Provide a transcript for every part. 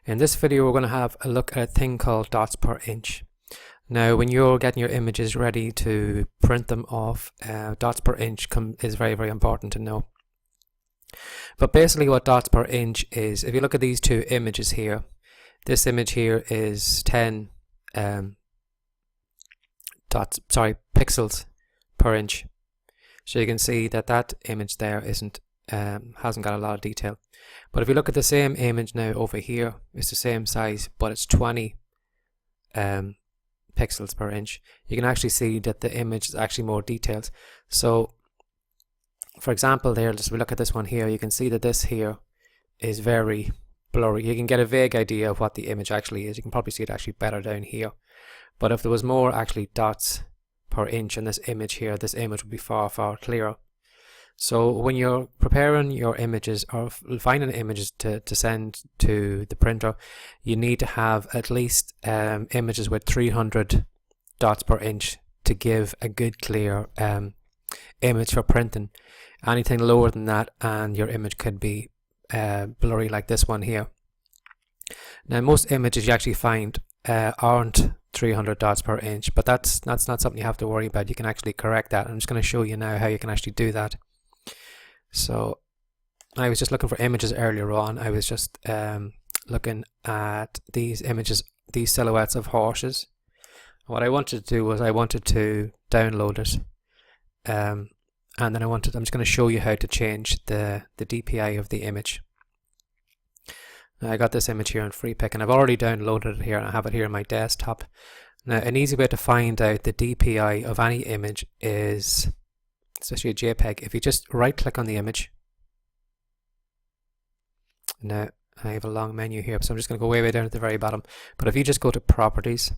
In this video we're going to have a look at a thing called dots per inch. Now when you're getting your images ready to print them off, dots per inch is very important to know. But basically what dots per inch is, if you look at these two images here, this image here is 10 pixels per inch. So you can see that that image there hasn't got a lot of detail. But if you look at the same image now over here, it's the same size, but it's 20 pixels per inch. You can actually see that the image is actually more detailed. So for example there, just we look at this one here, you can see that this here is very blurry. You can get a vague idea of what the image actually is. You can probably see it actually better down here. But if there was more actually dots per inch in this image here, this image would be far clearer. So when you're preparing your images or finding images to send to the printer, you need to have at least images with 300 dots per inch to give a good clear image for printing. Anything lower than that and your image could be blurry like this one here. Now most images you actually find aren't 300 dots per inch, but that's not something you have to worry about. You can actually correct that. I'm just going to show you now how you can actually do that. So I was just looking for images earlier on. I was just looking at these images, these silhouettes of horses. What I wanted to do was I wanted to download it, and then I'm just going to show you how to change the DPI of the image. Now I got this image here on free pick and I've already downloaded it here and I have it here on my desktop. Now an easy way to find out the DPI of any image is, especially a JPEG, if you just right click on the image. Now I have a long menu here, so I'm just going to go way down at the very bottom, but if you just go to properties,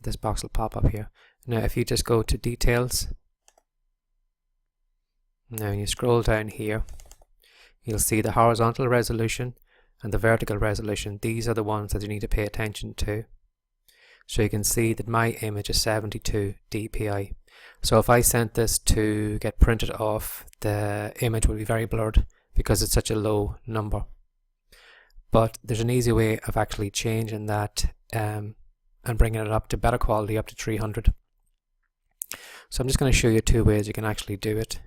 this box will pop up here. Now if you just go to details, now you scroll down here, you'll see the horizontal resolution and the vertical resolution. These are the ones that you need to pay attention to. So you can see that my image is 72 DPI. So if I sent this to get printed off, the image would be very blurred because it's such a low number. But there's an easy way of actually changing that and bringing it up to better quality, up to 300. So I'm just going to show you two ways you can actually do it.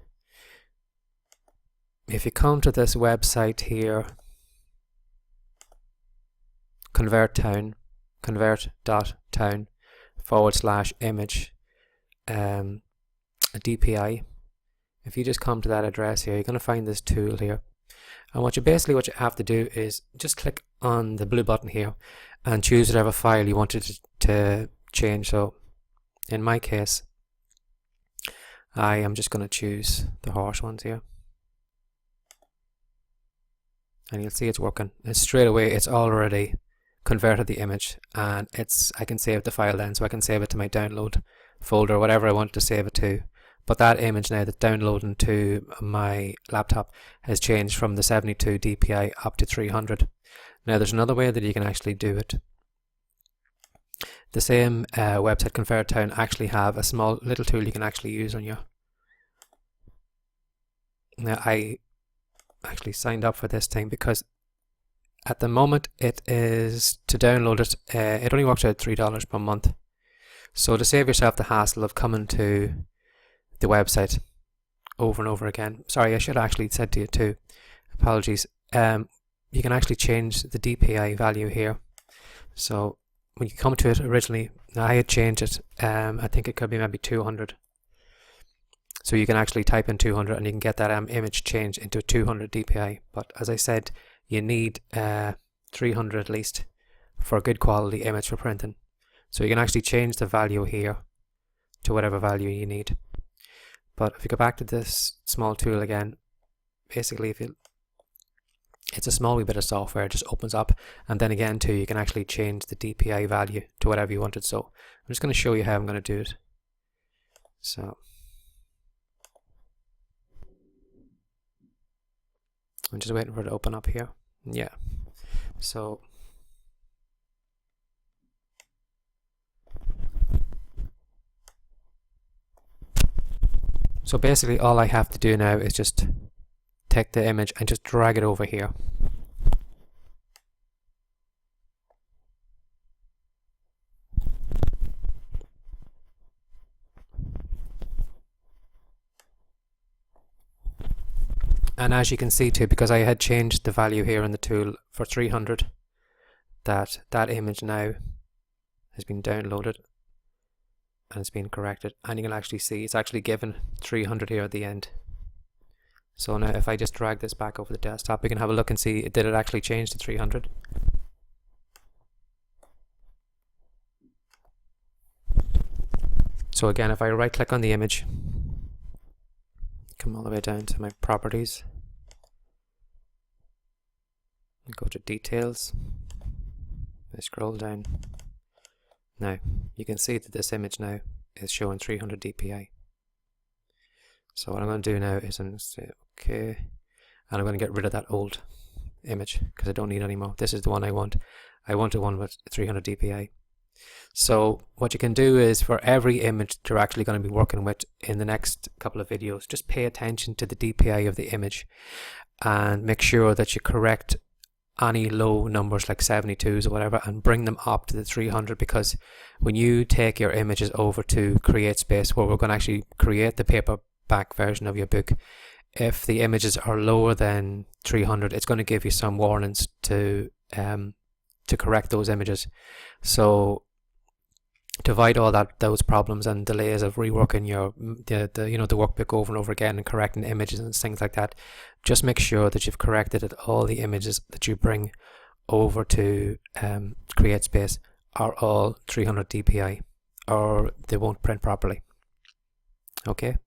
If you come to this website here, convert.town /image DPI. If you just come to that address here, you're going to find this tool here, and what you have to do is just click on the blue button here and choose whatever file you wanted to change. So in my case I am just going to choose the horse ones here, and you'll see it's working. And straight away it's already converted the image, and I can save the file then, so I can save it to my download folder, whatever I want to save it to. But that image now that's downloading to my laptop has changed from the 72 DPI up to 300. Now there's another way that you can actually do it. The same website, Convert.town, actually have a small little tool you can actually use on your. Now I actually signed up for this thing because at the moment it is, to download it, it only works out $3 per month. So to save yourself the hassle of coming to the website over and over again, sorry, I should have actually said to you too, apologies, you can actually change the DPI value here. So when you come to it originally, I had changed it, I think it could be maybe 200. So you can actually type in 200 and you can get that image changed into 200 DPI. But as I said, you need 300 at least for a good quality image for printing. So you can actually change the value here to whatever value you need. But if you go back to this small tool again, basically it's a small wee bit of software, it just opens up, and then again too you can actually change the DPI value to whatever you wanted. So I'm just going to show you how I'm going to do it. So I'm just waiting for it to open up here. Yeah. So basically all I have to do now is just take the image and just drag it over here. And as you can see too, because I had changed the value here in the tool for 300, that image now has been downloaded and it's been corrected, and you can actually see it's actually given 300 here at the end. So now if I just drag this back over the desktop, we can have a look and see, did it actually change to 300? So again, if I right click on the image, come all the way down to my properties, go to details, I scroll down. Now you can see that this image now is showing 300 DPI. So what I'm going to do now is I'm going to say OK, and I'm going to get rid of that old image because I don't need it anymore. This is the one I want. I want the one with 300 DPI. So what you can do is, for every image that you're actually going to be working with in the next couple of videos, just pay attention to the DPI of the image and make sure that you correct any low numbers like 72s or whatever and bring them up to the 300, because when you take your images over to CreateSpace, where we're going to actually create the paperback version of your book, if the images are lower than 300, it's going to give you some warnings to correct those images. So to avoid all those problems and delays of reworking the workbook over and over again and correcting images and things like that, just make sure that you've corrected that all the images that you bring over to CreateSpace are all 300 DPI, or they won't print properly. Okay.